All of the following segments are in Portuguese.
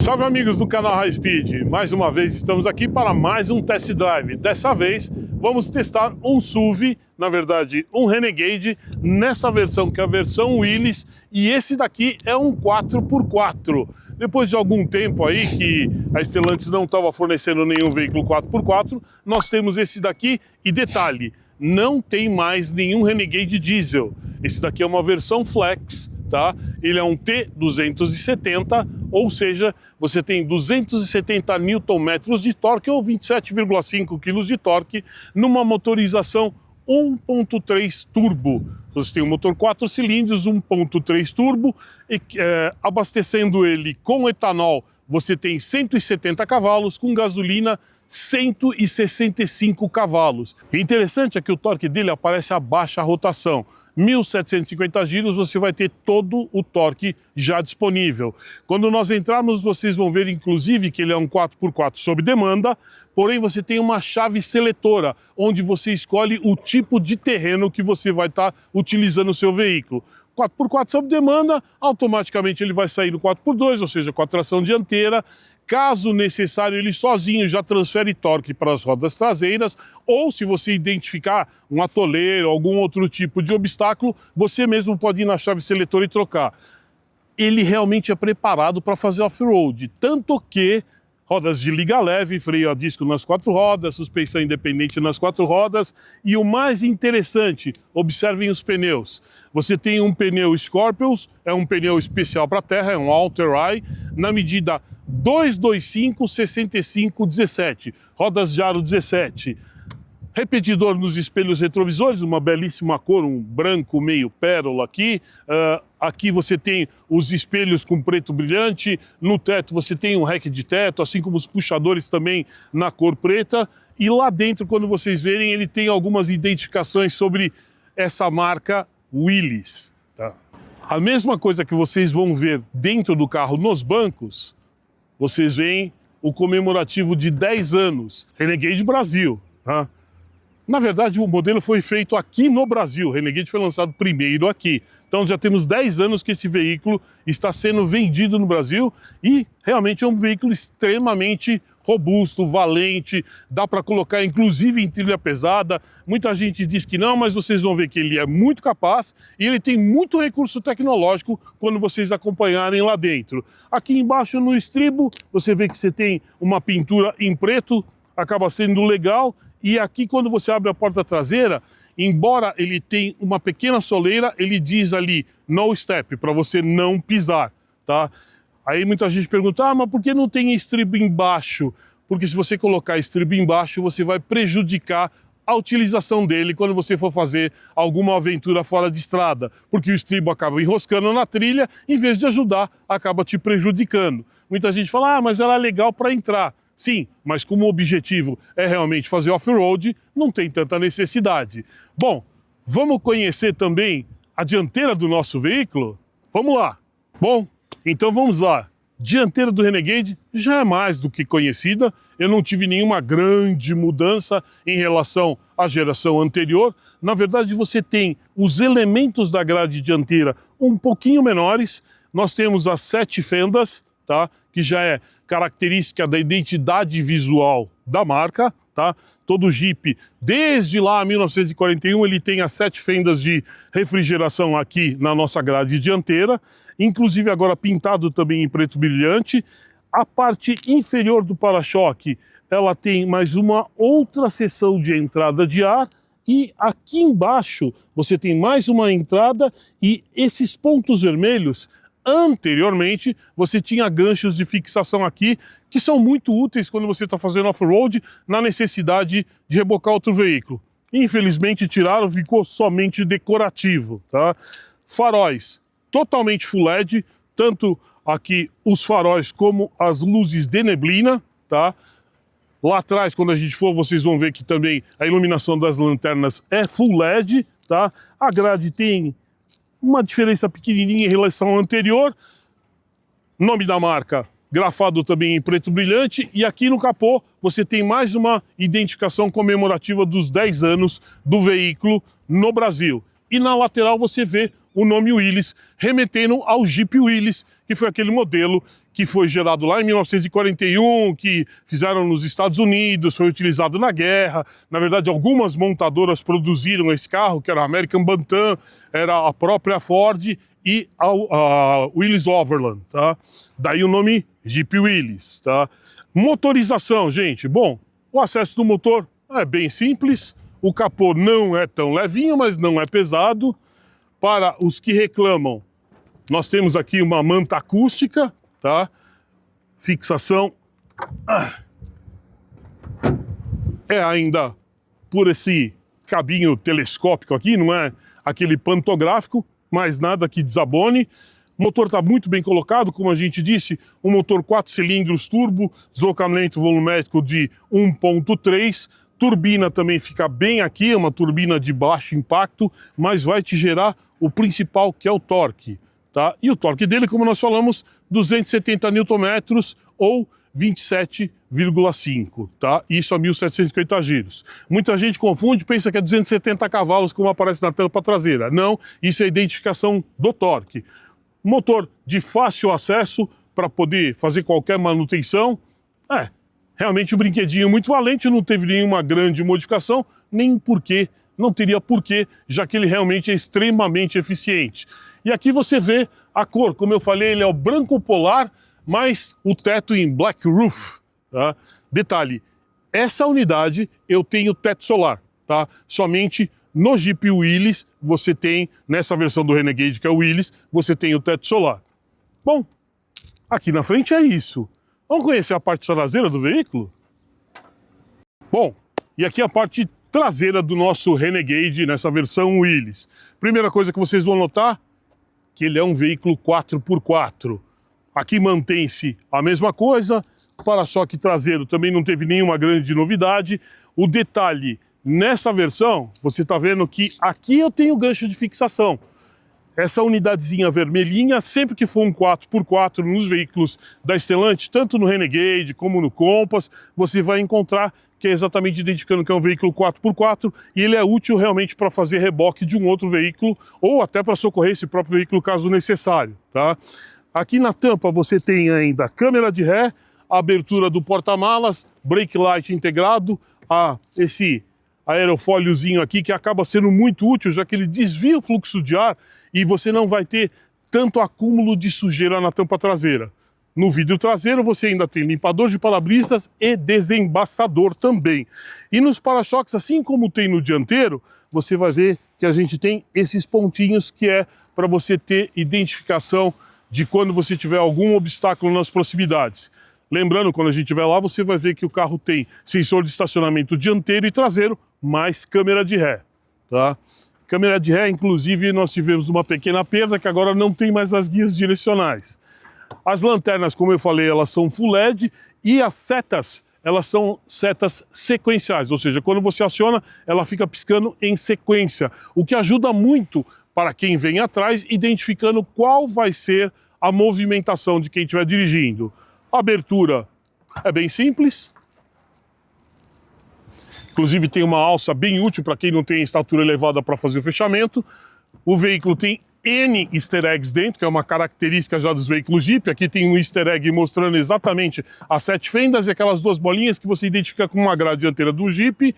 Salve amigos do canal High Speed, mais uma vez estamos aqui para mais um test drive. Dessa vez vamos testar um SUV, na verdade um Renegade, nessa versão que é a versão Willys, e esse daqui é um 4x4. Depois de algum tempo aí que a Stellantis não estava fornecendo nenhum veículo 4x4, nós temos esse daqui e detalhe, não tem mais nenhum Renegade diesel. Esse daqui é uma versão Flex. Tá? Ele é um T270, ou seja, você tem 270 Nm de torque ou 27,5 kg de torque numa motorização 1.3 turbo. Você tem um motor 4 cilindros, 1.3 turbo, e, abastecendo ele com etanol, você tem 170 cavalos, com gasolina 165 cavalos. O interessante é que o torque dele aparece a baixa rotação. 1.750 giros, você vai ter todo o torque já disponível. Quando nós entrarmos, vocês vão ver, inclusive, que ele é um 4x4 sob demanda, porém você tem uma chave seletora, onde você escolhe o tipo de terreno que você vai estar utilizando o seu veículo. 4x4 sob demanda, automaticamente ele vai sair no 4x2, ou seja, com a tração dianteira. Caso necessário, ele sozinho já transfere torque para as rodas traseiras, ou se você identificar um atoleiro, algum outro tipo de obstáculo, você mesmo pode ir na chave seletora e trocar. Ele realmente é preparado para fazer off-road, tanto que rodas de liga leve, freio a disco nas 4 rodas, suspensão independente nas 4 rodas, e o mais interessante, observem os pneus. Você tem um pneu Scorpions, é um pneu especial para terra, é um All-Terrain, na medida 225/65/17, rodas de aro 17. Repetidor nos espelhos retrovisores, uma belíssima cor, um branco meio pérola aqui. Aqui você tem os espelhos com preto brilhante, no teto você tem um rack de teto, assim como os puxadores também na cor preta. E lá dentro, quando vocês verem, ele tem algumas identificações sobre essa marca Willys. Tá? A mesma coisa que vocês vão ver dentro do carro nos bancos, vocês veem o comemorativo de 10 anos, Renegade Brasil. Tá? Na verdade, o modelo foi feito aqui no Brasil, o Renegade foi lançado primeiro aqui. Então já temos 10 anos que esse veículo está sendo vendido no Brasil e realmente é um veículo extremamente robusto, valente, dá para colocar inclusive em trilha pesada. Muita gente diz que não, mas vocês vão ver que ele é muito capaz e ele tem muito recurso tecnológico quando vocês acompanharem lá dentro. Aqui embaixo no estribo, você vê que você tem uma pintura em preto, acaba sendo legal. E aqui quando você abre a porta traseira, embora ele tenha uma pequena soleira, ele diz ali no step, para você não pisar, tá? Aí muita gente pergunta, mas por que não tem estribo embaixo? Porque se você colocar estribo embaixo, você vai prejudicar a utilização dele quando você for fazer alguma aventura fora de estrada, porque o estribo acaba enroscando na trilha, em vez de ajudar, acaba te prejudicando. Muita gente fala, mas era legal para entrar. Sim, mas como o objetivo é realmente fazer off-road, não tem tanta necessidade. Bom, vamos conhecer também a dianteira do nosso veículo? Vamos lá! Bom, então vamos lá. Dianteira do Renegade já é mais do que conhecida, eu não tive nenhuma grande mudança em relação à geração anterior. Na verdade, você tem os elementos da grade dianteira um pouquinho menores. Nós temos as 7 fendas, tá? Que já é característica da identidade visual da marca, tá? Todo Jeep, desde lá 1941, ele tem as 7 fendas de refrigeração aqui na nossa grade dianteira, inclusive agora pintado também em preto brilhante. A parte inferior do para-choque, ela tem mais uma outra seção de entrada de ar, e aqui embaixo você tem mais uma entrada, e esses pontos vermelhos, anteriormente, você tinha ganchos de fixação aqui, que são muito úteis quando você está fazendo off-road, na necessidade de rebocar outro veículo. Infelizmente tiraram, ficou somente decorativo, tá? Faróis totalmente full LED, tanto aqui os faróis como as luzes de neblina, tá? Lá atrás, quando a gente for, vocês vão ver que também a iluminação das lanternas é full LED, tá? A grade tem uma diferença pequenininha em relação ao anterior. Nome da marca grafado também em preto brilhante, e aqui no capô você tem mais uma identificação comemorativa dos 10 anos do veículo no Brasil. E na lateral você vê o nome Willys, remetendo ao Jeep Willys, que foi aquele modelo que foi gerado lá em 1941, que fizeram nos Estados Unidos, foi utilizado na guerra. Na verdade, algumas montadoras produziram esse carro, que era a American Bantam, era a própria Ford e a Willys Overland, tá? Daí o nome Jeep Willys, tá? Motorização, gente. Bom, o acesso do motor é bem simples. O capô não é tão levinho, mas não é pesado. Para os que reclamam, nós temos aqui uma manta acústica, tá? Fixação é ainda por esse cabinho telescópico aqui, não é aquele pantográfico, mas nada que desabone. O motor está muito bem colocado, como a gente disse, um motor 4 cilindros turbo, deslocamento volumétrico de 1.3, turbina também fica bem aqui, é uma turbina de baixo impacto, mas vai te gerar o principal, que é o torque, tá? E o torque dele, como nós falamos, 270 Nm ou 27,5, tá? Isso a 1.750 giros. Muita gente confunde, pensa que é 270 cavalos, como aparece na tampa traseira. Não, isso é a identificação do torque. Motor de fácil acesso para poder fazer qualquer manutenção. Realmente um brinquedinho muito valente, não teve nenhuma grande modificação, nem porquê, não teria porquê, já que ele realmente é extremamente eficiente. E aqui você vê a cor, como eu falei, ele é o branco polar, mais o teto em black roof, tá? Detalhe, essa unidade eu tenho teto solar, tá? Somente no Jeep Willys você tem, nessa versão do Renegade que é o Willys, você tem o teto solar. Bom, aqui na frente é isso. Vamos conhecer a parte traseira do veículo? Bom, e aqui a parte traseira do nosso Renegade nessa versão Willys. Primeira coisa que vocês vão notar, que ele é um veículo 4x4. Aqui mantém-se a mesma coisa, o para-choque traseiro também não teve nenhuma grande novidade. O detalhe, nessa versão, você está vendo que aqui eu tenho gancho de fixação. Essa unidadezinha vermelhinha, sempre que for um 4x4 nos veículos da Stellantis, tanto no Renegade como no Compass, você vai encontrar que é exatamente identificando que é um veículo 4x4 e ele é útil realmente para fazer reboque de um outro veículo ou até para socorrer esse próprio veículo caso necessário, tá? Aqui na tampa você tem ainda câmera de ré, a abertura do porta-malas, brake light integrado, esse aerofóliozinho aqui que acaba sendo muito útil, já que ele desvia o fluxo de ar e você não vai ter tanto acúmulo de sujeira na tampa traseira. No vidro traseiro você ainda tem limpador de para-brisas e desembaçador também. E nos para-choques, assim como tem no dianteiro, você vai ver que a gente tem esses pontinhos que é para você ter identificação de quando você tiver algum obstáculo nas proximidades. Lembrando, quando a gente estiver lá, você vai ver que o carro tem sensor de estacionamento dianteiro e traseiro, mais câmera de ré, tá? Câmera de ré, inclusive, nós tivemos uma pequena perda que agora não tem mais as guias direcionais. As lanternas, como eu falei, elas são full LED e as setas, elas são setas sequenciais, ou seja, quando você aciona, ela fica piscando em sequência, o que ajuda muito para quem vem atrás, identificando qual vai ser a movimentação de quem estiver dirigindo. A abertura é bem simples. Inclusive tem uma alça bem útil para quem não tem estatura elevada para fazer o fechamento. O veículo tem N easter eggs dentro, que é uma característica já dos veículos Jeep. Aqui tem um easter egg mostrando exatamente as 7 fendas e aquelas 2 bolinhas que você identifica com uma grade dianteira do Jeep.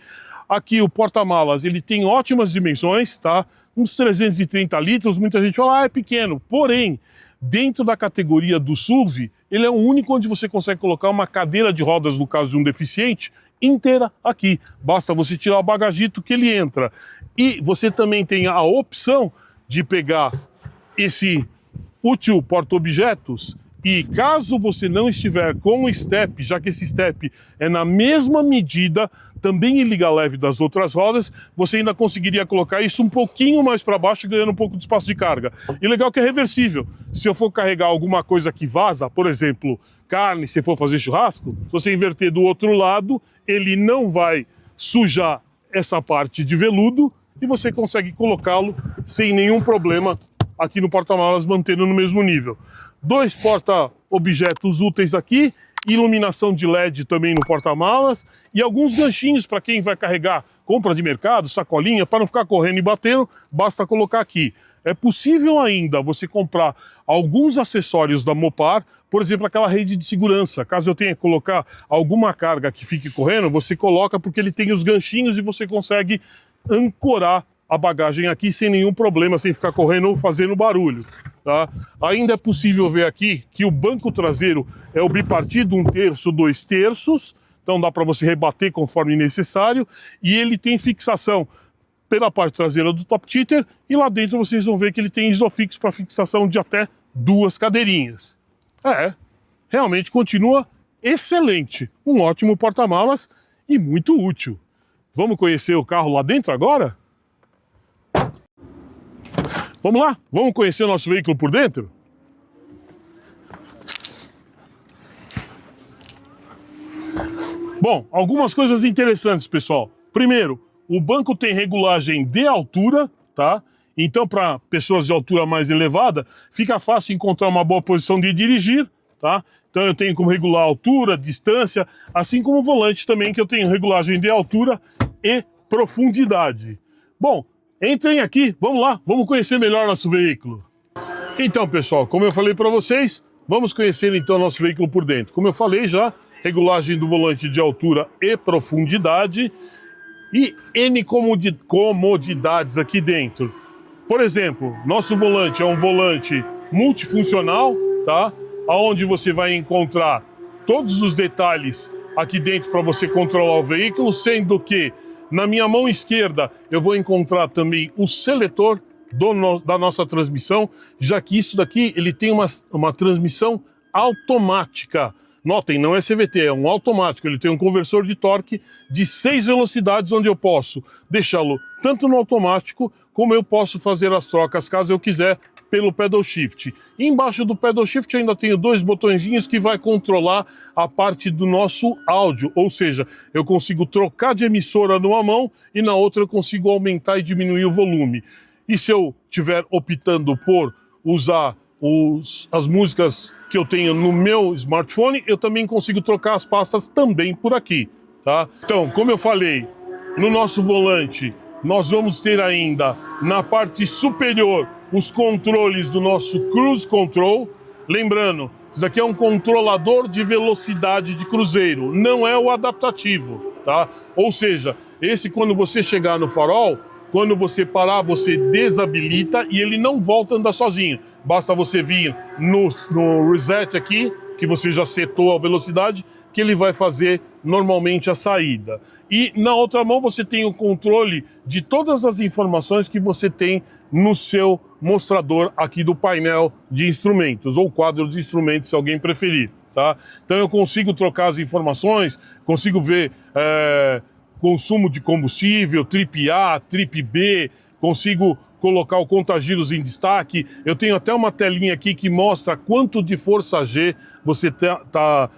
Aqui o porta-malas, ele tem ótimas dimensões, tá? Uns 330 litros, muita gente fala, é pequeno. Porém, dentro da categoria do SUV, ele é o único onde você consegue colocar uma cadeira de rodas, no caso de um deficiente, inteira aqui. Basta você tirar o bagagito que ele entra. E você também tem a opção de pegar esse útil porta-objetos e caso você não estiver com o step, já que esse step é na mesma medida, também em liga leve das outras rodas, você ainda conseguiria colocar isso um pouquinho mais para baixo, ganhando um pouco de espaço de carga. E legal que é reversível. Se eu for carregar alguma coisa que vaza, por exemplo, carne, se for fazer churrasco, se você inverter do outro lado, ele não vai sujar essa parte de veludo e você consegue colocá-lo sem nenhum problema aqui no porta-malas, mantendo no mesmo nível. 2 porta objetos úteis aqui, iluminação de LED também no porta-malas e alguns ganchinhos para quem vai carregar compra de mercado, sacolinha, para não ficar correndo e batendo, basta colocar aqui. É possível ainda você comprar alguns acessórios da Mopar, por exemplo, aquela rede de segurança. Caso eu tenha que colocar alguma carga que fique correndo, você coloca porque ele tem os ganchinhos e você consegue ancorar a bagagem aqui sem nenhum problema, sem ficar correndo ou fazendo barulho. Tá? Ainda é possível ver aqui que o banco traseiro é o bipartido, 1/3, 2/3, então dá para você rebater conforme necessário, e ele tem fixação pela parte traseira do top cheater, e lá dentro vocês vão ver que ele tem isofix para fixação de até 2 cadeirinhas. Realmente continua excelente, um ótimo porta-malas e muito útil. Vamos conhecer o carro lá dentro agora? Vamos lá? Vamos conhecer o nosso veículo por dentro? Bom, algumas coisas interessantes, pessoal. Primeiro, o banco tem regulagem de altura, tá? Então, para pessoas de altura mais elevada, fica fácil encontrar uma boa posição de dirigir, tá? Então eu tenho como regular a altura, distância, assim como o volante também, que eu tenho regulagem de altura e profundidade. Bom, entrem aqui, vamos lá, vamos conhecer melhor nosso veículo. Então, pessoal, como eu falei para vocês, vamos conhecer então nosso veículo por dentro. Como eu falei já, regulagem do volante de altura e profundidade e N comodidades aqui dentro. Por exemplo, nosso volante é um volante multifuncional, tá? Onde você vai encontrar todos os detalhes aqui dentro para você controlar o veículo, sendo que na minha mão esquerda eu vou encontrar também o seletor da nossa transmissão, já que isso daqui ele tem uma transmissão automática. Notem, não é CVT, é um automático. Ele tem um conversor de torque de 6 velocidades, onde eu posso deixá-lo tanto no automático, como eu posso fazer as trocas, caso eu quiser, pelo pedal shift. E embaixo do pedal shift eu ainda tenho 2 botõezinhos que vai controlar a parte do nosso áudio, ou seja, eu consigo trocar de emissora numa mão e na outra eu consigo aumentar e diminuir o volume. E se eu estiver optando por usar as músicas que eu tenho no meu smartphone, eu também consigo trocar as pastas também por aqui, tá? Então, como eu falei, no nosso volante, nós vamos ter ainda na parte superior os controles do nosso Cruise Control. Lembrando, isso aqui é um controlador de velocidade de cruzeiro, não é o adaptativo, tá? Ou seja, esse quando você chegar no farol, quando você parar, você desabilita e ele não volta a andar sozinho. Basta você vir no reset aqui, que você já setou a velocidade, que ele vai fazer normalmente a saída. E na outra mão você tem o controle de todas as informações que você tem no seu mostrador aqui do painel de instrumentos, ou quadro de instrumentos, se alguém preferir, tá? Então eu consigo trocar as informações, consigo ver consumo de combustível, trip A, trip B, consigo colocar o contagiros em destaque. Eu tenho até uma telinha aqui que mostra quanto de força G você tá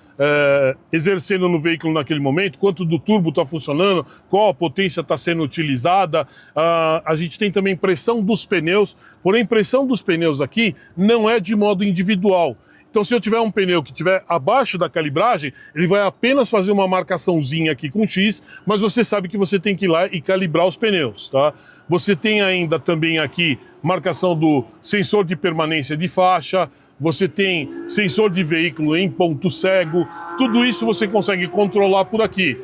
exercendo no veículo naquele momento, quanto do turbo está funcionando, qual a potência está sendo utilizada. A gente tem também pressão dos pneus, porém pressão dos pneus aqui não é de modo individual. Então se eu tiver um pneu que estiver abaixo da calibragem, ele vai apenas fazer uma marcaçãozinha aqui com X, mas você sabe que você tem que ir lá e calibrar os pneus, tá? Você tem ainda também aqui marcação do sensor de permanência de faixa, você tem sensor de veículo em ponto cego, tudo isso você consegue controlar por aqui.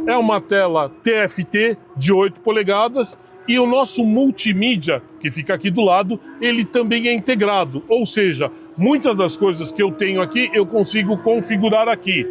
É uma tela TFT de 8 polegadas e o nosso multimídia, que fica aqui do lado, ele também é integrado, ou seja, muitas das coisas que eu tenho aqui eu consigo configurar aqui.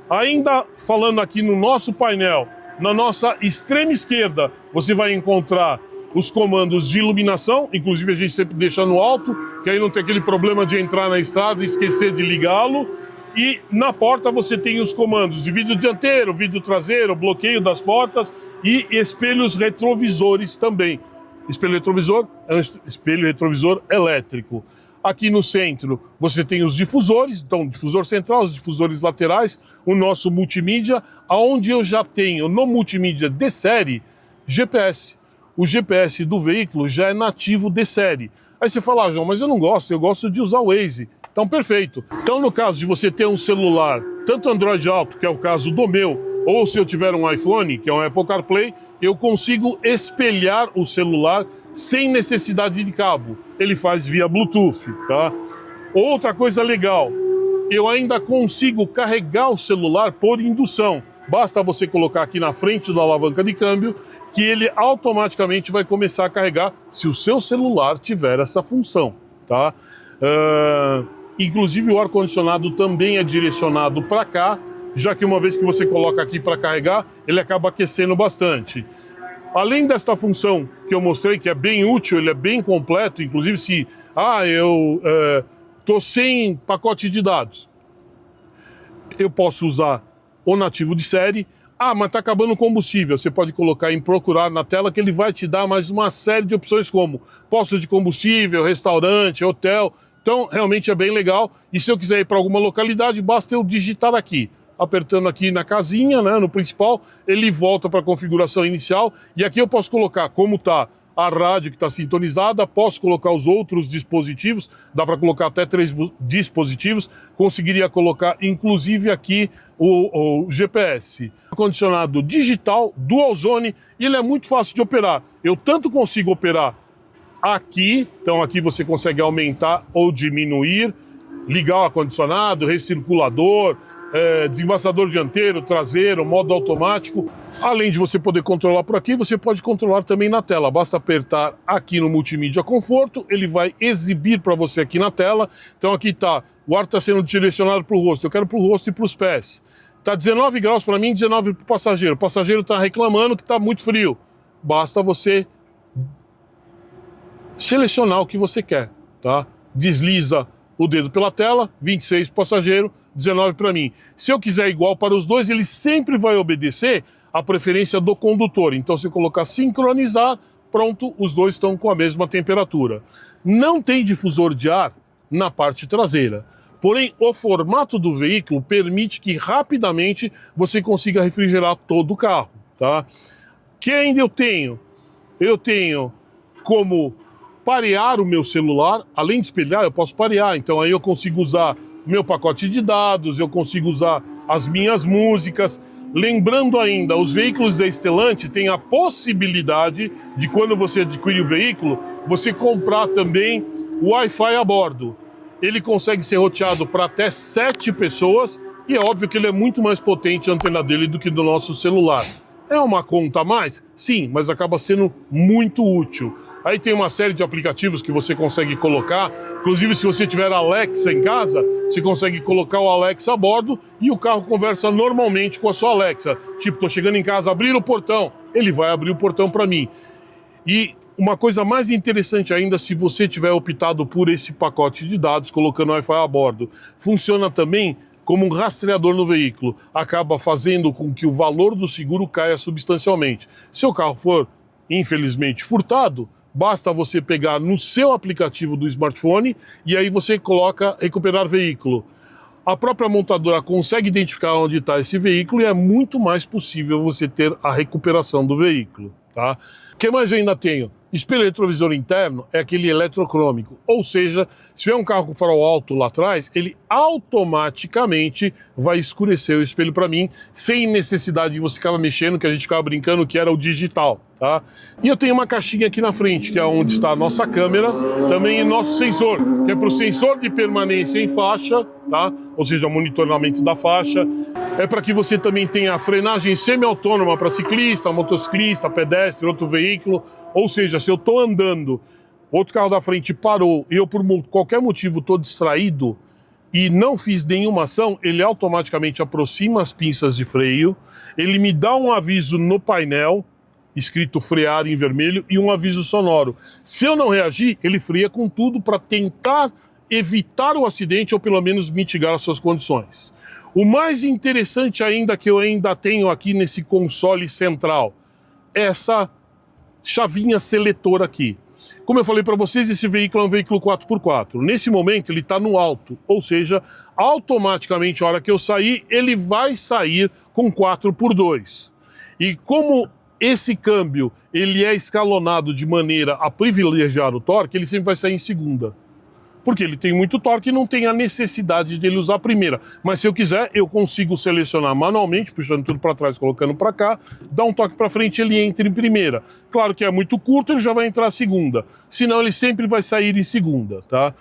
Ainda falando aqui no nosso painel, na nossa extrema esquerda, você vai encontrar os comandos de iluminação, inclusive a gente sempre deixa no alto, que aí não tem aquele problema de entrar na estrada e esquecer de ligá-lo. E na porta você tem os comandos de vidro dianteiro, vidro traseiro, bloqueio das portas e espelhos retrovisores também. Espelho retrovisor é um espelho retrovisor elétrico. Aqui no centro você tem os difusores, então difusor central, os difusores laterais, o nosso multimídia, aonde eu já tenho no multimídia de série GPS. O GPS do veículo já é nativo de série. Aí você fala, João, mas eu não gosto, eu gosto de usar o Waze. Então, perfeito. Então, no caso de você ter um celular, tanto Android Auto, que é o caso do meu, ou se eu tiver um iPhone, que é um Apple CarPlay, eu consigo espelhar o celular sem necessidade de cabo. Ele faz via Bluetooth, tá? Outra coisa legal, eu ainda consigo carregar o celular por indução. Basta você colocar aqui na frente da alavanca de câmbio que ele automaticamente vai começar a carregar se o seu celular tiver essa função, tá? Inclusive o ar-condicionado também é direcionado para cá, já que uma vez que você coloca aqui para carregar, ele acaba aquecendo bastante. Além desta função que eu mostrei, que é bem útil, ele é bem completo, inclusive se eu estou sem pacote de dados, eu posso usar o nativo de série. Mas está acabando o combustível, você pode colocar em procurar na tela que ele vai te dar mais uma série de opções como postos de combustível, restaurante, hotel. Então realmente é bem legal, e se eu quiser ir para alguma localidade, basta eu digitar aqui. Apertando aqui na casinha, né, no principal, ele volta para a configuração inicial, e aqui eu posso colocar como está a rádio que está sintonizada, posso colocar os outros dispositivos, dá para colocar até 3 dispositivos, conseguiria colocar inclusive aqui o GPS. Ar-condicionado digital, dual zone, e ele é muito fácil de operar. Eu tanto consigo operar aqui, então aqui você consegue aumentar ou diminuir, ligar o ar-condicionado, recirculador, desembaçador dianteiro, traseiro, modo automático. Além de você poder controlar por aqui, você pode controlar também na tela. Basta apertar aqui no Multimídia Conforto, ele vai exibir para você aqui na tela. Então aqui está, o ar está sendo direcionado para o rosto, eu quero para o rosto e para os pés. Está 19 graus para mim, 19 para o passageiro. O passageiro está reclamando que está muito frio. Basta você selecionar o que você quer, tá? Desliza o dedo pela tela, 26 para o passageiro, 19 para mim. Se eu quiser igual para os dois, ele sempre vai obedecer a preferência do condutor. Então, se eu colocar sincronizar, pronto, os dois estão com a mesma temperatura. Não tem difusor de ar na parte traseira. Porém, o formato do veículo permite que rapidamente você consiga refrigerar todo o carro, tá? Que ainda eu tenho? Eu tenho como parear o meu celular, além de espelhar, eu posso parear. Então aí eu consigo usar meu pacote de dados, eu consigo usar as minhas músicas. Lembrando ainda, os veículos da Stellantis têm a possibilidade de, quando você adquire o veículo, você comprar também o Wi-Fi a bordo. Ele consegue ser roteado para até 7 pessoas e é óbvio que ele é muito mais potente a antena dele do que do nosso celular. É uma conta a mais? Sim, mas acaba sendo muito útil. Aí tem uma série de aplicativos que você consegue colocar, inclusive se você tiver Alexa em casa, você consegue colocar o Alexa a bordo e o carro conversa normalmente com a sua Alexa. Tipo, tô chegando em casa, abrir o portão, ele vai abrir o portão para mim. E uma coisa mais interessante ainda, se você tiver optado por esse pacote de dados, colocando Wi-Fi a bordo, funciona também como um rastreador no veículo. Acaba fazendo com que o valor do seguro caia substancialmente. Se o carro for, infelizmente, furtado, basta você pegar no seu aplicativo do smartphone e aí você coloca recuperar veículo. A própria montadora consegue identificar onde está esse veículo e é muito mais possível você ter a recuperação do veículo, tá? O que mais eu ainda tenho? Espelho retrovisor interno é aquele eletrocrômico, ou seja, se tiver um carro com farol alto lá atrás, ele automaticamente vai escurecer o espelho para mim, sem necessidade de você ficar mexendo, que a gente ficava brincando que era o digital, tá? E eu tenho uma caixinha aqui na frente, que é onde está a nossa câmera, também nosso sensor, que é para o sensor de permanência em faixa, tá? Ou seja, o monitoramento da faixa. É para que você também tenha a frenagem semi-autônoma para ciclista, motociclista, pedestre, outro veículo. Ou seja, se eu estou andando, outro carro da frente parou e eu por qualquer motivo estou distraído e não fiz nenhuma ação, ele automaticamente aproxima as pinças de freio, ele me dá um aviso no painel, escrito frear em vermelho, e um aviso sonoro. Se eu não reagir, ele freia com tudo para tentar evitar o acidente ou pelo menos mitigar as suas condições. O mais interessante ainda que eu ainda tenho aqui nesse console central, é essa chavinha seletora aqui. Como eu falei para vocês, esse veículo é um veículo 4x4. Nesse momento ele está no alto, ou seja, automaticamente a hora que eu sair, ele vai sair com 4x2. E como esse câmbio ele é escalonado de maneira a privilegiar o torque, ele sempre vai sair em segunda. Porque ele tem muito torque e não tem a necessidade de ele usar a primeira. Mas se eu quiser, eu consigo selecionar manualmente, puxando tudo para trás, colocando para cá, dar um toque para frente, ele entra em primeira. Claro que é muito curto, ele já vai entrar a segunda. Senão ele sempre vai sair em segunda, tá?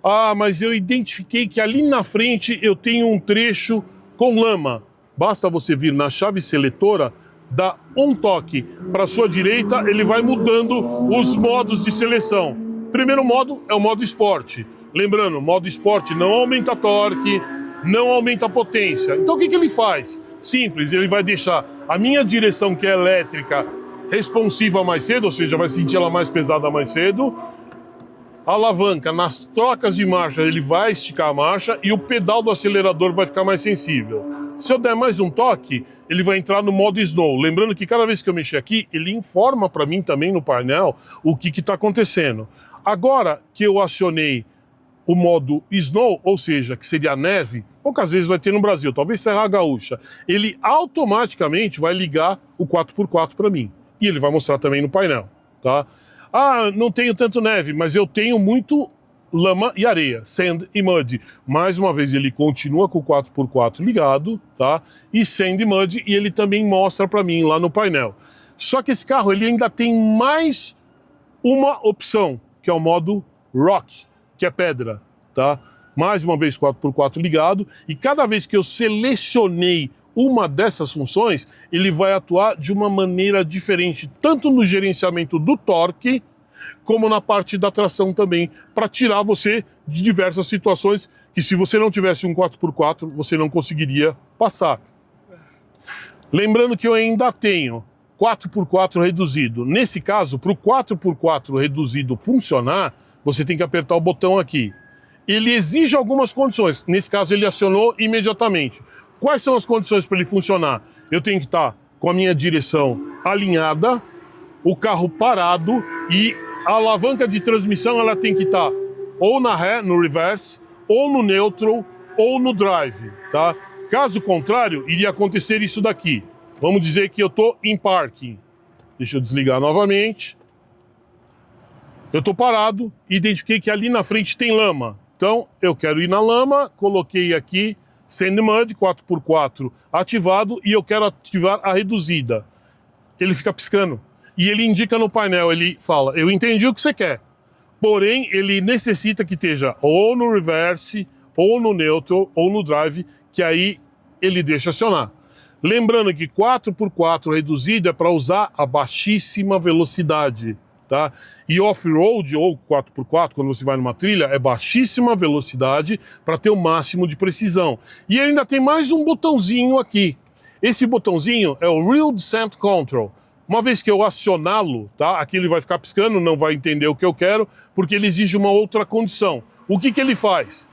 Ah, mas eu identifiquei que ali na frente eu tenho um trecho com lama. Basta você vir na chave seletora, dar um toque para a sua direita, ele vai mudando os modos de seleção. Primeiro modo é o modo esporte. Lembrando, modo esporte não aumenta torque, não aumenta a potência. Então o que ele faz? Simples, ele vai deixar a minha direção, que é elétrica, responsiva mais cedo, ou seja, vai sentir ela mais pesada mais cedo. A alavanca, nas trocas de marcha, ele vai esticar a marcha e o pedal do acelerador vai ficar mais sensível. Se eu der mais um toque, ele vai entrar no modo Snow. Lembrando que cada vez que eu mexer aqui, ele informa para mim também no painel o que está acontecendo. Agora que eu acionei o modo Snow, ou seja, que seria a neve, poucas vezes vai ter no Brasil, talvez Serra Gaúcha, ele automaticamente vai ligar o 4x4 para mim. E ele vai mostrar também no painel, tá? Ah, não tenho tanto neve, mas eu tenho muito lama e areia, sand e mud. Mais uma vez, ele continua com o 4x4 ligado, tá? E sand e mud, e ele também mostra para mim lá no painel. Só que esse carro, ele ainda tem mais uma opção, que é o modo rock, que é pedra, tá? Mais uma vez 4x4 ligado, e cada vez que eu selecionei uma dessas funções, ele vai atuar de uma maneira diferente, tanto no gerenciamento do torque, como na parte da tração também, para tirar você de diversas situações que, se você não tivesse um 4x4, você não conseguiria passar. Lembrando que eu ainda tenho 4x4 reduzido. Nesse caso, para o 4x4 reduzido funcionar, você tem que apertar o botão aqui. Ele exige algumas condições. Nesse caso, ele acionou imediatamente. Quais são as condições para ele funcionar? Eu tenho que estar com a minha direção alinhada, o carro parado e a alavanca de transmissão ela tem que estar ou na ré, no reverse, ou no neutral, ou no drive, tá? Caso contrário, iria acontecer isso daqui. Vamos dizer que eu estou em parking. Deixa eu desligar novamente. Eu estou parado, identifiquei que ali na frente tem lama. Então, eu quero ir na lama, coloquei aqui Sand Mud 4x4 ativado e eu quero ativar a reduzida. Ele fica piscando e ele indica no painel, ele fala, eu entendi o que você quer, porém ele necessita que esteja ou no reverse, ou no neutral, ou no drive, que aí ele deixa acionar. Lembrando que 4x4 reduzido é para usar a baixíssima velocidade, tá? E off-road ou 4x4, quando você vai numa trilha, é baixíssima velocidade para ter o máximo de precisão. E ele ainda tem mais um botãozinho aqui. Esse botãozinho é o Real Descent Control. Uma vez que eu acioná-lo, tá? Aqui ele vai ficar piscando, não vai entender o que eu quero, porque ele exige uma outra condição. O que ele faz?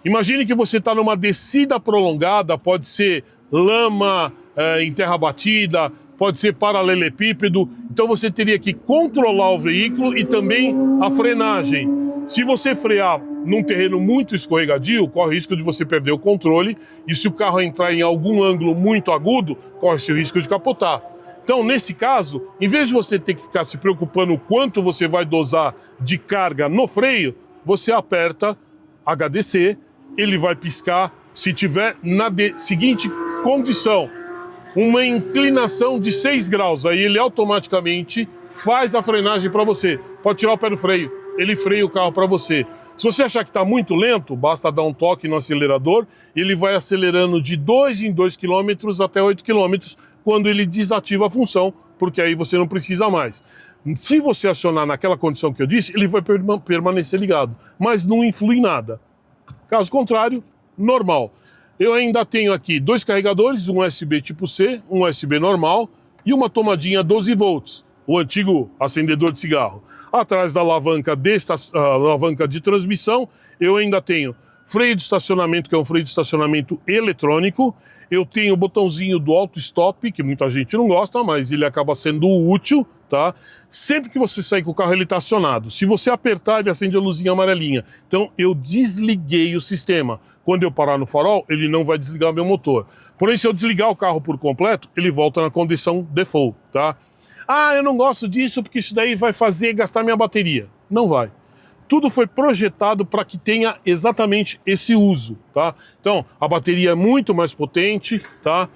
Imagine que você está numa descida prolongada, pode ser lama em terra batida, pode ser paralelepípedo, então você teria que controlar o veículo e também a frenagem. Se você frear num terreno muito escorregadio, corre o risco de você perder o controle, e se o carro entrar em algum ângulo muito agudo, corre-se o risco de capotar. Então, nesse caso, em vez de você ter que ficar se preocupando o quanto você vai dosar de carga no freio, você aperta HDC, ele vai piscar se tiver na seguinte condição, uma inclinação de 6 graus, aí ele automaticamente faz a frenagem para você. Pode tirar o pé do freio, ele freia o carro para você. Se você achar que está muito lento, basta dar um toque no acelerador, ele vai acelerando de 2 em 2 km até 8 km, quando ele desativa a função, porque aí você não precisa mais. Se você acionar naquela condição que eu disse, ele vai permanecer ligado, mas não influi em nada. Caso contrário, normal. Eu ainda tenho aqui 2 carregadores, um USB tipo C, um USB normal e uma tomadinha 12 volts, o antigo acendedor de cigarro. Atrás da alavanca de transmissão, eu ainda tenho freio de estacionamento, que é um freio de estacionamento eletrônico. Eu tenho o botãozinho do auto-stop, que muita gente não gosta, mas ele acaba sendo útil, tá? Sempre que você sair com o carro, ele está acionado. Se você apertar, ele acende a luzinha amarelinha. Então, eu desliguei o sistema. Quando eu parar no farol, ele não vai desligar meu motor. Porém, se eu desligar o carro por completo, ele volta na condição default, tá? Ah, eu não gosto disso porque isso daí vai fazer gastar minha bateria. Não vai. Tudo foi projetado para que tenha exatamente esse uso, tá? Então, a bateria é muito mais potente, tá?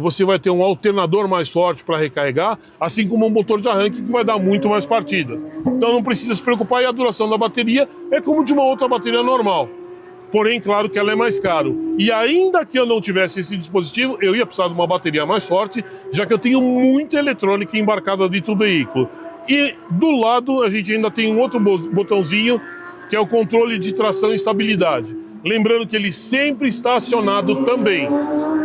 Você vai ter um alternador mais forte para recarregar, assim como um motor de arranque que vai dar muito mais partidas. Então, não precisa se preocupar, e a duração da bateria é como de uma outra bateria normal. Porém, claro que ela é mais caro. E ainda que eu não tivesse esse dispositivo, eu ia precisar de uma bateria mais forte, já que eu tenho muita eletrônica embarcada dentro do veículo. E do lado a gente ainda tem um outro botãozinho, que é o controle de tração e estabilidade. Lembrando que ele sempre está acionado também.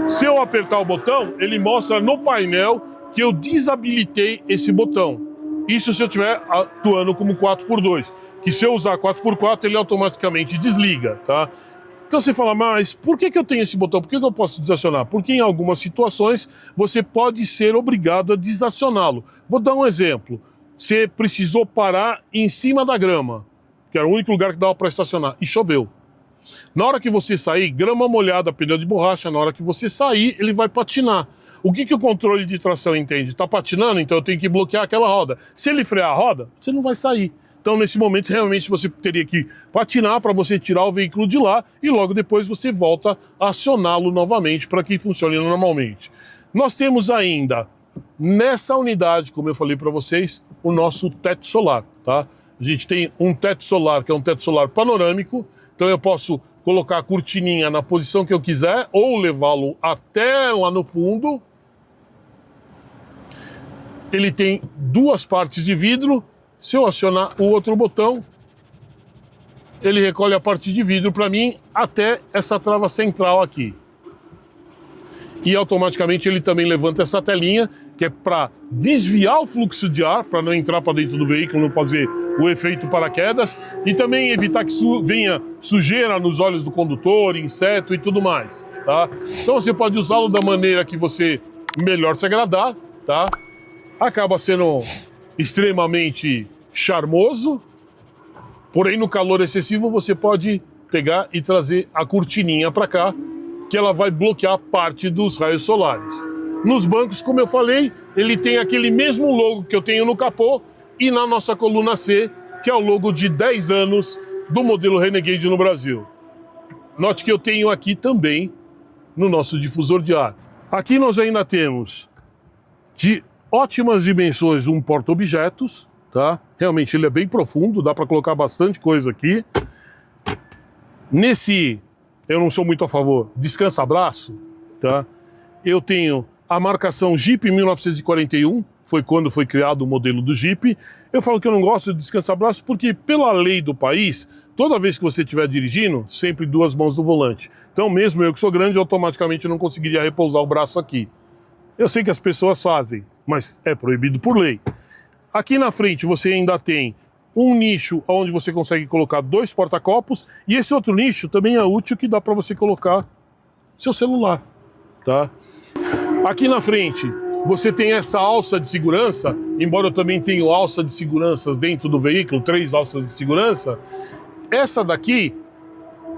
Se eu apertar o botão, ele mostra no painel que eu desabilitei esse botão. Isso se eu estiver atuando como 4x2. Que se eu usar 4x4, ele automaticamente desliga, tá? Então você fala, mas por que eu tenho esse botão? Por que eu posso desacionar? Porque em algumas situações você pode ser obrigado a desacioná-lo. Vou dar um exemplo. Você precisou parar em cima da grama, que era o único lugar que dava para estacionar, e choveu. Na hora que você sair, grama molhada, pneu de borracha, na hora que você sair, ele vai patinar. O que o controle de tração entende? Está patinando, então eu tenho que bloquear aquela roda. Se ele frear a roda, você não vai sair. Então, nesse momento, realmente você teria que patinar para você tirar o veículo de lá e logo depois você volta a acioná-lo novamente para que funcione normalmente. Nós temos ainda, nessa unidade, como eu falei para vocês, o nosso teto solar, tá? A gente tem um teto solar, que é um teto solar panorâmico, então eu posso colocar a cortininha na posição que eu quiser ou levá-lo até lá no fundo. Ele tem duas partes de vidro. Se eu acionar o outro botão, ele recolhe a parte de vidro para mim até essa trava central aqui. E automaticamente ele também levanta essa telinha, que é para desviar o fluxo de ar, para não entrar para dentro do veículo, não fazer o efeito paraquedas, e também evitar que venha sujeira nos olhos do condutor, inseto e tudo mais, tá? Então você pode usá-lo da maneira que você melhor se agradar, tá? Acaba sendo extremamente charmoso, porém no calor excessivo você pode pegar e trazer a cortininha para cá, que ela vai bloquear parte dos raios solares. Nos bancos, como eu falei, ele tem aquele mesmo logo que eu tenho no capô e na nossa coluna C, que é o logo de 10 anos do modelo Renegade no Brasil. Note que eu tenho aqui também no nosso difusor de ar. Aqui nós ainda temos de ótimas dimensões um porta-objetos, tá? Realmente ele é bem profundo, dá para colocar bastante coisa aqui. Nesse, eu não sou muito a favor, descansa-braço, tá? Eu tenho a marcação Jeep 1941, foi quando foi criado o modelo do Jeep. Eu falo que eu não gosto de descansa-braço porque, pela lei do país, toda vez que você estiver dirigindo, sempre duas mãos no volante. Então, mesmo eu que sou grande, automaticamente não conseguiria repousar o braço aqui. Eu sei que as pessoas fazem, mas é proibido por lei. Aqui na frente você ainda tem um nicho onde você consegue colocar 2 porta-copos, e esse outro nicho também é útil, que dá para você colocar seu celular, tá? Aqui na frente você tem essa alça de segurança, embora eu também tenha alça de seguranças dentro do veículo, 3 alças de segurança. Essa daqui,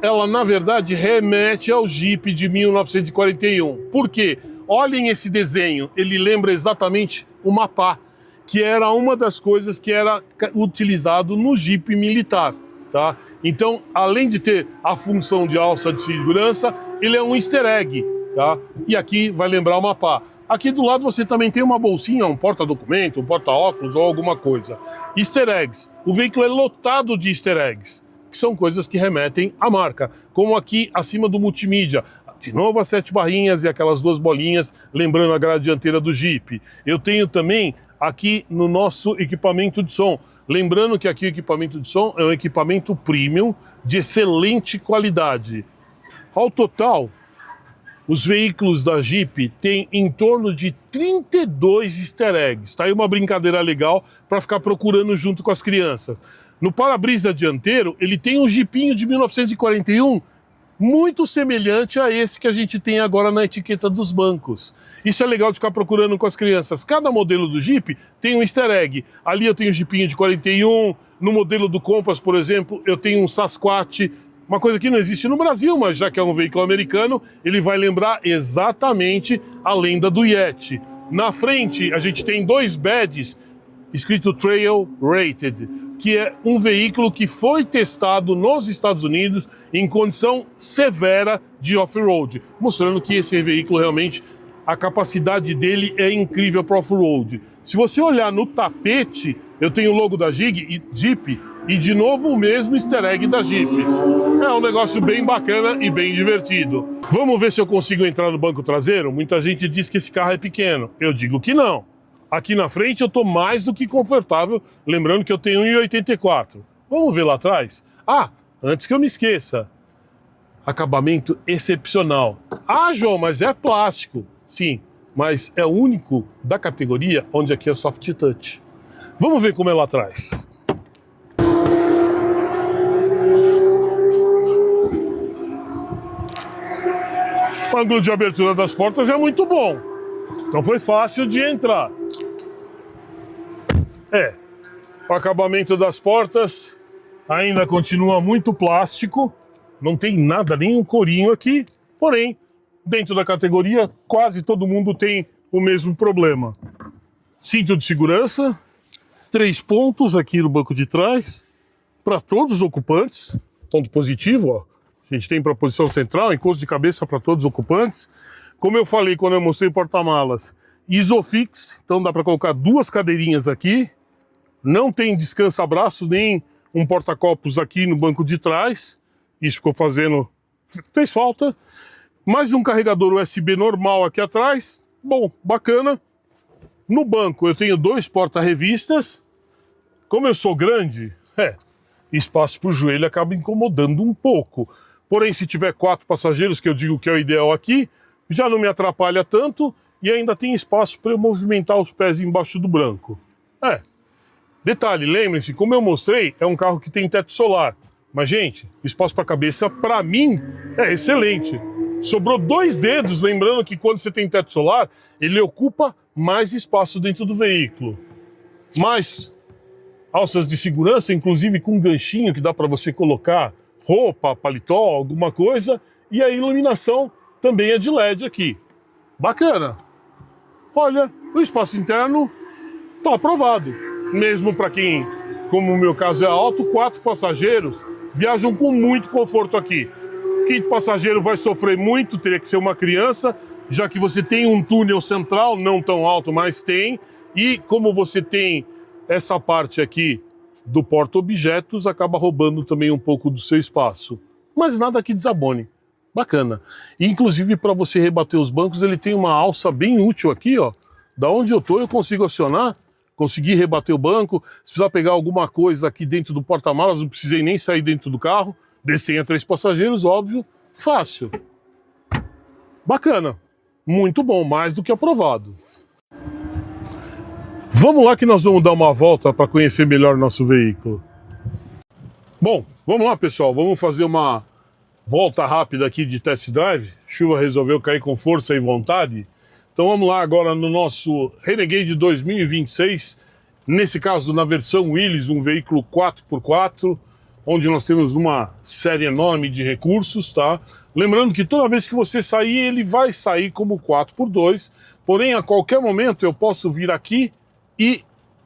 ela na verdade remete ao Jeep de 1941. Por quê? Olhem esse desenho, ele lembra exatamente o Mapá, que era uma das coisas que era utilizado no Jeep militar, tá? Então, além de ter a função de alça de segurança, ele é um easter egg, tá? E aqui vai lembrar o Mapá. Aqui do lado você também tem uma bolsinha, um porta-documento, um porta-óculos ou alguma coisa. Easter eggs. O veículo é lotado de easter eggs, que são coisas que remetem à marca, como aqui acima do multimídia. De novo as 7 barrinhas e aquelas 2 bolinhas, lembrando a grade dianteira do Jeep. Eu tenho também aqui no nosso equipamento de som, lembrando que aqui o equipamento de som é um equipamento premium de excelente qualidade. Ao total, os veículos da Jeep têm em torno de 32 easter eggs. Tá aí uma brincadeira legal para ficar procurando junto com as crianças. No para-brisa dianteiro, ele tem um Jeepinho de 1941, muito semelhante a esse que a gente tem agora na etiqueta dos bancos. Isso é legal de ficar procurando com as crianças. Cada modelo do Jeep tem um easter egg. Ali eu tenho o Jeepinho de 41, no modelo do Compass, por exemplo, eu tenho um Sasquatch, uma coisa que não existe no Brasil, mas já que é um veículo americano, ele vai lembrar exatamente a lenda do Yeti. Na frente, a gente tem 2 badges escrito Trail Rated. que é um veículo que foi testado nos Estados Unidos em condição severa de off-road, mostrando que esse veículo realmente, a capacidade dele é incrível para off-road. Se você olhar no tapete, eu tenho o logo da Jeep e de novo o mesmo easter egg da Jeep. É um negócio bem bacana e bem divertido. Vamos ver se eu consigo entrar no banco traseiro? Muita gente diz que esse carro é pequeno. Eu digo que não. Aqui na frente eu estou mais do que confortável, lembrando que eu tenho 1,84. Vamos ver lá atrás? Ah, antes que eu me esqueça. Acabamento excepcional. Ah, João, mas é plástico. Sim, mas é o único da categoria onde aqui é soft touch. Vamos ver como é lá atrás. O ângulo de abertura das portas é muito bom. Então foi fácil de entrar. O acabamento das portas ainda continua muito plástico. Não tem nada, nem um corinho aqui. Porém, dentro da categoria, quase todo mundo tem o mesmo problema. Cinto de segurança, 3 pontos aqui no banco de trás, para todos os ocupantes. Ponto positivo, ó. A gente tem para a posição central, encosto de cabeça para todos os ocupantes. Como eu falei quando eu mostrei o porta-malas, Isofix, então dá para colocar 2 cadeirinhas aqui. Não tem descansa-braços, nem um porta-copos aqui no banco de trás. Isso fez falta. Mais um carregador USB normal aqui atrás. Bom, bacana. No banco eu tenho 2 porta-revistas. Como eu sou grande, espaço para o joelho acaba incomodando um pouco. Porém, se tiver 4 passageiros, que eu digo que é o ideal aqui, já não me atrapalha tanto e ainda tem espaço para eu movimentar os pés embaixo do banco. Detalhe, lembrem-se, como eu mostrei, é um carro que tem teto solar. Mas, gente, o espaço para a cabeça, para mim, é excelente. Sobrou 2 dedos, lembrando que quando você tem teto solar, ele ocupa mais espaço dentro do veículo. Mais alças de segurança, inclusive com um ganchinho que dá para você colocar roupa, paletó, alguma coisa. E a iluminação também é de LED aqui. Bacana. Olha, o espaço interno está aprovado. Mesmo para quem, como o meu caso é alto, 4 passageiros viajam com muito conforto aqui. 5º passageiro vai sofrer muito, teria que ser uma criança, já que você tem um túnel central, não tão alto, mas tem. E como você tem essa parte aqui do porta-objetos, acaba roubando também um pouco do seu espaço. Mas nada que desabone. Bacana. E, inclusive, para você rebater os bancos, ele tem uma alça bem útil aqui, ó. Da onde eu tô, eu consigo acionar, consegui rebater o banco. Se precisar pegar alguma coisa aqui dentro do porta-malas, não precisei nem sair dentro do carro. Desde tenha 3 passageiros, óbvio. Fácil. Bacana. Muito bom, mais do que aprovado. Vamos lá que nós vamos dar uma volta para conhecer melhor o nosso veículo. Bom, vamos lá, pessoal. Vamos fazer uma volta rápida aqui de test drive. A chuva resolveu cair com força e vontade. Então vamos lá agora no nosso Renegade 2026. Nesse caso, na versão Willys, um veículo 4x4, onde nós temos uma série enorme de recursos, tá? Lembrando que toda vez que você sair, ele vai sair como 4x2. Porém, a qualquer momento eu posso vir aqui e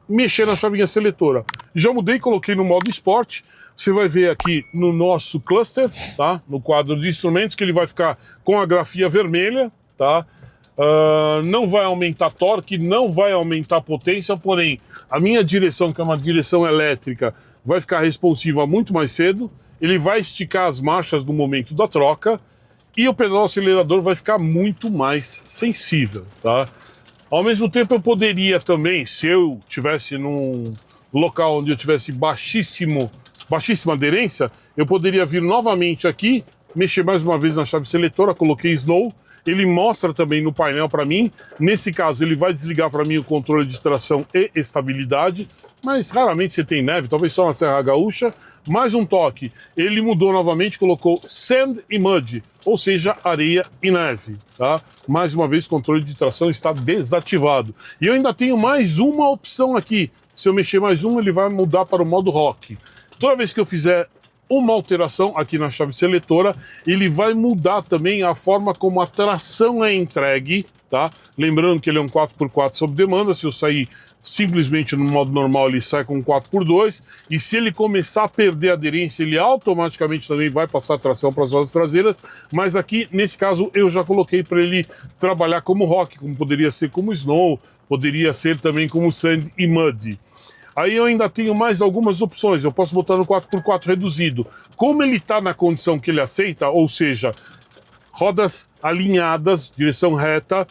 mexer na chavinha seletora. Já mudei, coloquei no modo Sport. Você vai ver aqui no nosso cluster, tá? No quadro de instrumentos, que ele vai ficar com a grafia vermelha, tá? Não vai aumentar torque, não vai aumentar potência, porém, a minha direção, que é uma direção elétrica, vai ficar responsiva muito mais cedo. Ele vai esticar as marchas no momento da troca e o pedal acelerador vai ficar muito mais sensível, tá? Ao mesmo tempo, eu poderia também, se eu tivesse num local onde eu tivesse baixíssima aderência, eu poderia vir novamente aqui, mexer mais uma vez na chave seletora, coloquei Snow, ele mostra também no painel para mim. Nesse caso, ele vai desligar para mim o controle de tração e estabilidade, mas raramente você tem neve, talvez só na Serra Gaúcha. Mais um toque, ele mudou novamente, colocou Sand e Mud, ou seja, areia e neve, tá? Mais uma vez, o controle de tração está desativado. E eu ainda tenho mais uma opção aqui. Se eu mexer mais uma, ele vai mudar para o modo Rock. Toda vez que eu fizer uma alteração aqui na chave seletora, ele vai mudar também a forma como a tração é entregue, tá? Lembrando que ele é um 4x4 sob demanda. Se eu sair simplesmente no modo normal ele sai com 4x2, e se ele começar a perder aderência, ele automaticamente também vai passar a tração para as rodas traseiras, mas aqui, nesse caso, eu já coloquei para ele trabalhar como rock, como poderia ser como snow, poderia ser também como sand e mud. Aí eu ainda tenho mais algumas opções, eu posso botar no 4x4 reduzido. Como ele está na condição que ele aceita, ou seja, rodas alinhadas, direção reta,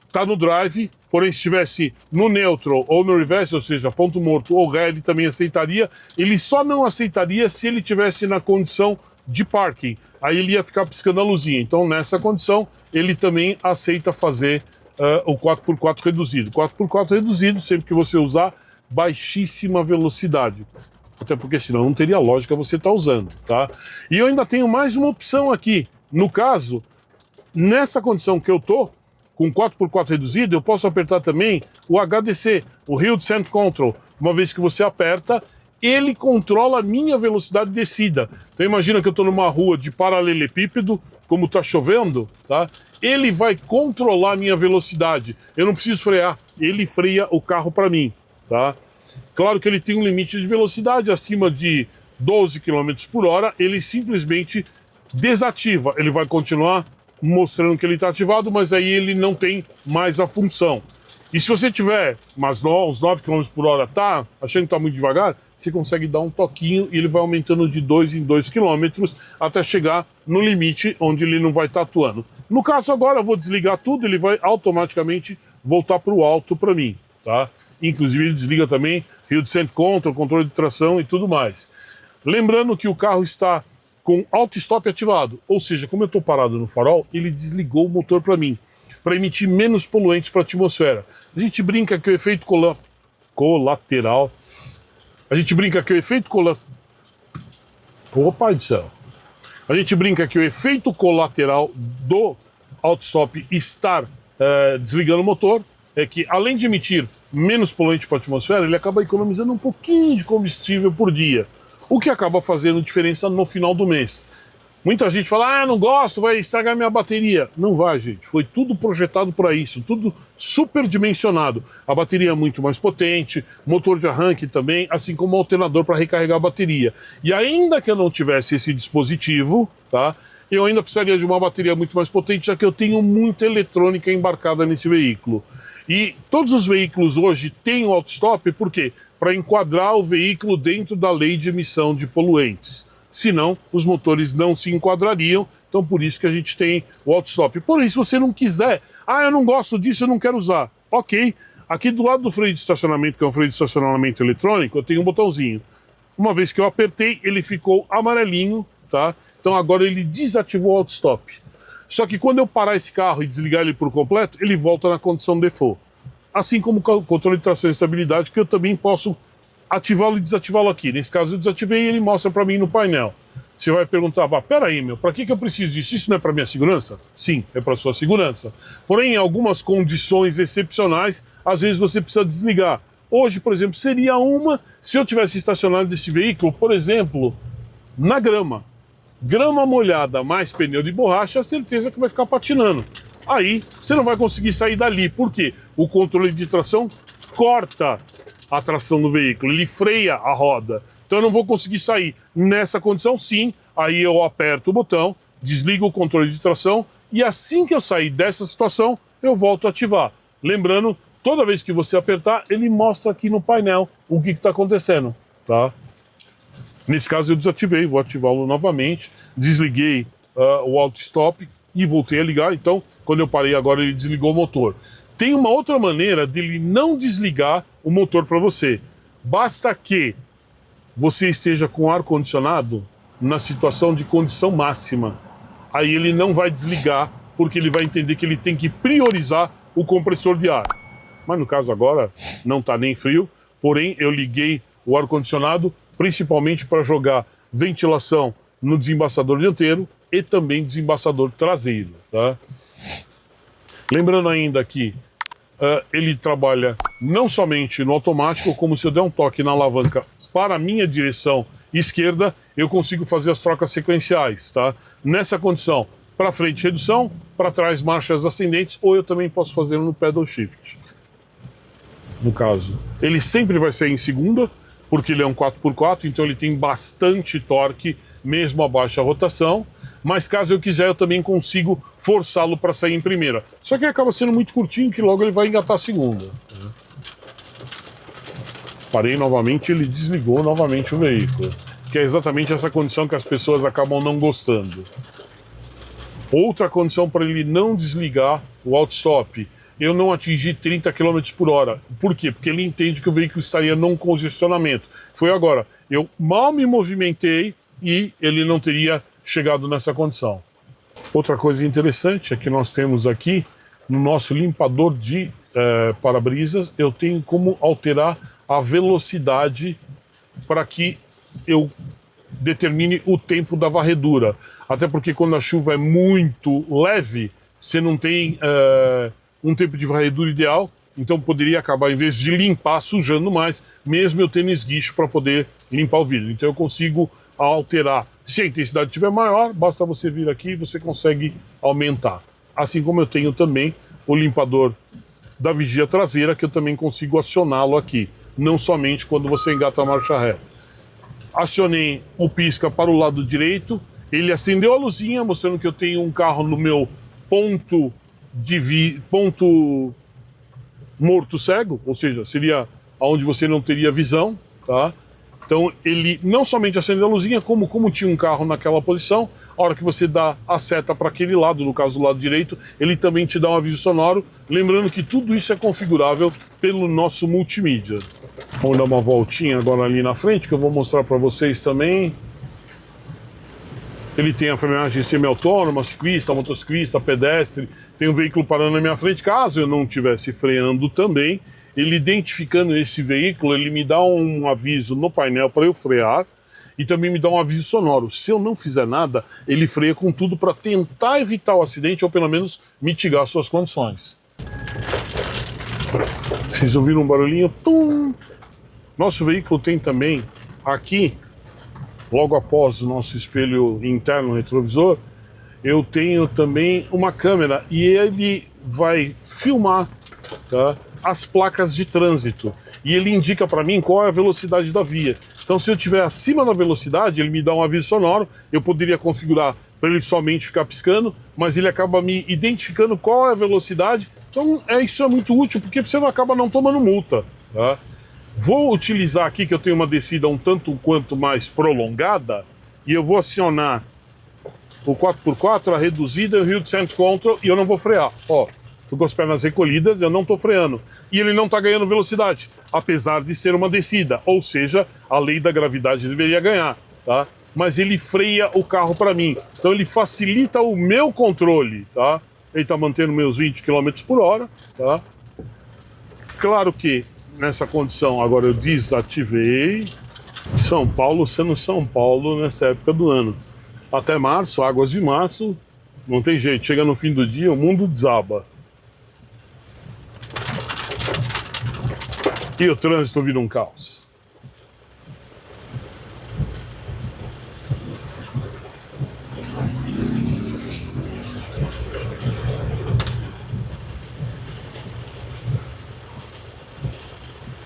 está no drive, porém se estivesse no neutral ou no reverse, ou seja, ponto morto ou ré, ele também aceitaria. Ele só não aceitaria se ele estivesse na condição de parking. Aí ele ia ficar piscando a luzinha. Então nessa condição ele também aceita fazer o 4x4 reduzido. 4x4 reduzido sempre que você usar baixíssima velocidade. Até porque senão não teria lógica você estar usando, tá? E eu ainda tenho mais uma opção aqui. No caso, nessa condição que eu tô, com 4x4 reduzido, eu posso apertar também o HDC, o Hill Descent Control. Uma vez que você aperta, ele controla a minha velocidade de descida. Então imagina que eu estou numa rua de paralelepípedo, como está chovendo, tá? Ele vai controlar a minha velocidade. Eu não preciso frear, ele freia o carro para mim, tá? Claro que ele tem um limite de velocidade, acima de 12 km por hora, ele simplesmente desativa. Ele vai continuar mostrando que ele está ativado, mas aí ele não tem mais a função. E se você tiver uns 9 km por hora, achando que está muito devagar, você consegue dar um toquinho e ele vai aumentando de 2 em 2 km até chegar no limite onde ele não vai estar atuando. No caso agora eu vou desligar tudo, ele vai automaticamente voltar para o alto para mim, tá? Inclusive ele desliga também Hill Descent Control, controle de tração e tudo mais. Lembrando que o carro está com auto-stop ativado, ou seja, como eu estou parado no farol, ele desligou o motor para mim, para emitir menos poluentes para a atmosfera. A gente brinca que o efeito colateral... A gente brinca que o efeito Opa do céu! A gente brinca que o efeito colateral do auto-stop estar desligando o motor é que, além de emitir menos poluente para a atmosfera, ele acaba economizando um pouquinho de combustível por dia, o que acaba fazendo diferença no final do mês. Muita gente fala, não gosto, vai estragar minha bateria. Não vai, gente. Foi tudo projetado para isso, tudo superdimensionado. A bateria é muito mais potente, motor de arranque também, assim como o alternador para recarregar a bateria. E ainda que eu não tivesse esse dispositivo, tá? Eu ainda precisaria de uma bateria muito mais potente, já que eu tenho muita eletrônica embarcada nesse veículo. E todos os veículos hoje têm o auto-stop, por quê? Para enquadrar o veículo dentro da lei de emissão de poluentes. Senão, os motores não se enquadrariam, então por isso que a gente tem o auto-stop. Porém, se você não quiser, eu não gosto disso, eu não quero usar. Ok, aqui do lado do freio de estacionamento, que é um freio de estacionamento eletrônico, eu tenho um botãozinho. Uma vez que eu apertei, ele ficou amarelinho, tá? Então agora ele desativou o auto-stop. Só que quando eu parar esse carro e desligar ele por completo, ele volta na condição default. Assim como o controle de tração e estabilidade, que eu também posso ativá-lo e desativá-lo aqui. Nesse caso eu desativei e ele mostra para mim no painel. Você vai perguntar, peraí, para que eu preciso disso? Isso não é para minha segurança? Sim, é para sua segurança. Porém, em algumas condições excepcionais, às vezes você precisa desligar. Hoje, por exemplo, seria uma se eu tivesse estacionado esse veículo, por exemplo, na grama. Grama molhada mais pneu de borracha, a certeza que vai ficar patinando. Aí você não vai conseguir sair dali. Por quê? O controle de tração corta a tração do veículo, ele freia a roda. Então eu não vou conseguir sair. Nessa condição, sim, aí eu aperto o botão, desligo o controle de tração e assim que eu sair dessa situação, eu volto a ativar. Lembrando, toda vez que você apertar, ele mostra aqui no painel o que está acontecendo, tá? Nesse caso eu desativei, vou ativá-lo novamente, desliguei o auto-stop e voltei a ligar. Então, quando eu parei agora, ele desligou o motor. Tem uma outra maneira dele não desligar o motor para você. Basta que você esteja com o ar-condicionado na situação de condição máxima. Aí ele não vai desligar, porque ele vai entender que ele tem que priorizar o compressor de ar. Mas no caso agora, não está nem frio, porém eu liguei o ar-condicionado principalmente para jogar ventilação no desembaçador dianteiro e também desembaçador traseiro, tá? Lembrando ainda que ele trabalha não somente no automático, como se eu der um toque na alavanca para a minha direção esquerda, eu consigo fazer as trocas sequenciais, tá? Nessa condição, para frente redução, para trás marchas ascendentes, ou eu também posso fazer no pedal shift. no caso, ele sempre vai sair em segunda, porque ele é um 4x4, então ele tem bastante torque, mesmo a baixa rotação, mas caso eu quiser, eu também consigo forçá-lo para sair em primeira. Só que acaba sendo muito curtinho, que logo ele vai engatar a segunda. Parei novamente, ele desligou novamente o veículo, que é exatamente essa condição que as pessoas acabam não gostando. Outra condição para ele não desligar o auto-stop, eu não atingi 30 km por hora. Por quê? Porque ele entende que o veículo estaria num congestionamento. Foi agora, eu mal me movimentei e ele não teria chegado nessa condição. Outra coisa interessante é que nós temos aqui, no nosso limpador de para-brisas, eu tenho como alterar a velocidade para que eu determine o tempo da varredura. Até porque quando a chuva é muito leve, você não tem um tempo de varredura ideal, então poderia acabar, em vez de limpar, sujando mais, mesmo eu tendo esguicho para poder limpar o vidro. Então eu consigo alterar. Se a intensidade estiver maior, basta você vir aqui e você consegue aumentar. Assim como eu tenho também o limpador da vigia traseira, que eu também consigo acioná-lo aqui, não somente quando você engata a marcha ré. Acionei o pisca para o lado direito, ele acendeu a luzinha, mostrando que eu tenho um carro no meu ponto morto cego, ou seja, seria onde você não teria visão, tá? Então ele não somente acendeu a luzinha, como tinha um carro naquela posição, a hora que você dá a seta para aquele lado, no caso do lado direito, ele também te dá um aviso sonoro, lembrando que tudo isso é configurável pelo nosso multimídia. Vamos dar uma voltinha agora ali na frente, que eu vou mostrar para vocês também. Ele tem a frenagem semi-autônoma, ciclista, motociclista, pedestre, tem um veículo parando na minha frente. Caso eu não estivesse freando também, ele identificando esse veículo, ele me dá um aviso no painel para eu frear e também me dá um aviso sonoro. Se eu não fizer nada, ele freia com tudo para tentar evitar o acidente ou pelo menos mitigar suas condições. Vocês ouviram um barulhinho? Tum! Nosso veículo tem também aqui, logo após o nosso espelho interno retrovisor, eu tenho também uma câmera e ele vai filmar, tá, as placas de trânsito e ele indica para mim qual é a velocidade da via. Então, se eu estiver acima da velocidade, ele me dá um aviso sonoro, eu poderia configurar para ele somente ficar piscando, mas ele acaba me identificando qual é a velocidade. Então, isso é muito útil porque você acaba não tomando multa, tá? Vou utilizar aqui que eu tenho uma descida um tanto quanto mais prolongada e eu vou acionar o 4x4, a reduzida e o Hill Descent Control e eu não vou frear. Ó, tô com as pernas recolhidas, eu não tô freando. E ele não tá ganhando velocidade, apesar de ser uma descida. Ou seja, a lei da gravidade deveria ganhar, tá? Mas ele freia o carro para mim. Então ele facilita o meu controle, tá? Ele tá mantendo meus 20 km por hora, tá? Claro que nessa condição, agora eu desativei. São Paulo sendo São Paulo nessa época do ano. Até março, águas de março, não tem jeito. Chega no fim do dia, o mundo desaba. E o trânsito vira um caos.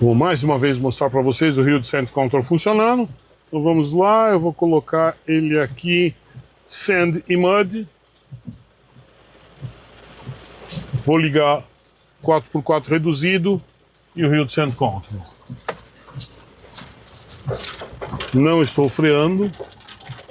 Vou mais uma vez mostrar para vocês o Hill Descent Control funcionando. Então vamos lá, eu vou colocar ele aqui, Sand e Mud. Vou ligar 4x4 reduzido e o Hill Descent Control. Não estou freando,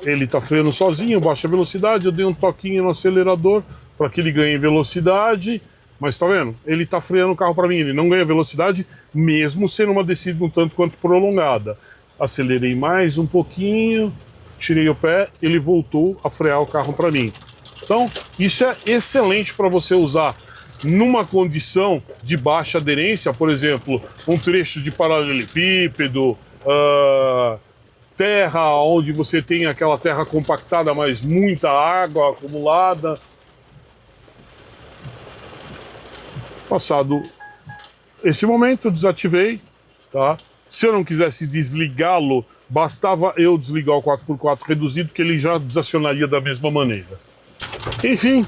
ele está freando sozinho, baixa velocidade, eu dei um toquinho no acelerador para que ele ganhe velocidade. Mas tá vendo? Ele tá freando o carro para mim, ele não ganha velocidade, mesmo sendo uma descida um tanto quanto prolongada. Acelerei mais um pouquinho, tirei o pé, ele voltou a frear o carro para mim. Então, isso é excelente para você usar numa condição de baixa aderência, por exemplo, um trecho de paralelepípedo, terra onde você tem aquela terra compactada, mas muita água acumulada. Passado esse momento, desativei, tá? Se eu não quisesse desligá-lo, bastava eu desligar o 4x4 reduzido, que ele já desacionaria da mesma maneira. Enfim,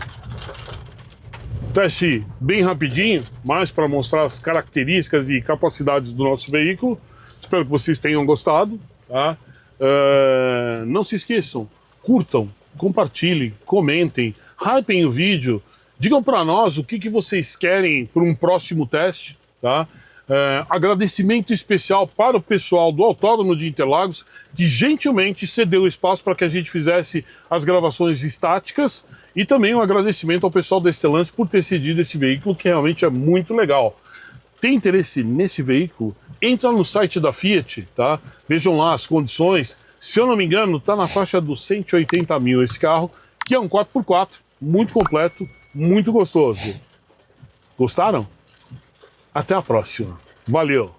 Teste bem rapidinho, mas para mostrar as características e capacidades do nosso veículo. Espero que vocês tenham gostado, tá? Não se esqueçam, curtam, compartilhem, comentem, hypem o vídeo, digam para nós o que vocês querem para um próximo teste, tá? Agradecimento especial para o pessoal do Autódromo de Interlagos, que gentilmente cedeu espaço para que a gente fizesse as gravações estáticas, e também um agradecimento ao pessoal da Stellantis por ter cedido esse veículo, que realmente é muito legal. Tem interesse nesse veículo? Entra no site da Fiat, tá? Vejam lá as condições. Se eu não me engano, está na faixa dos 180 mil esse carro, que é um 4x4, muito completo, muito gostoso. Gostaram? Até a próxima. Valeu!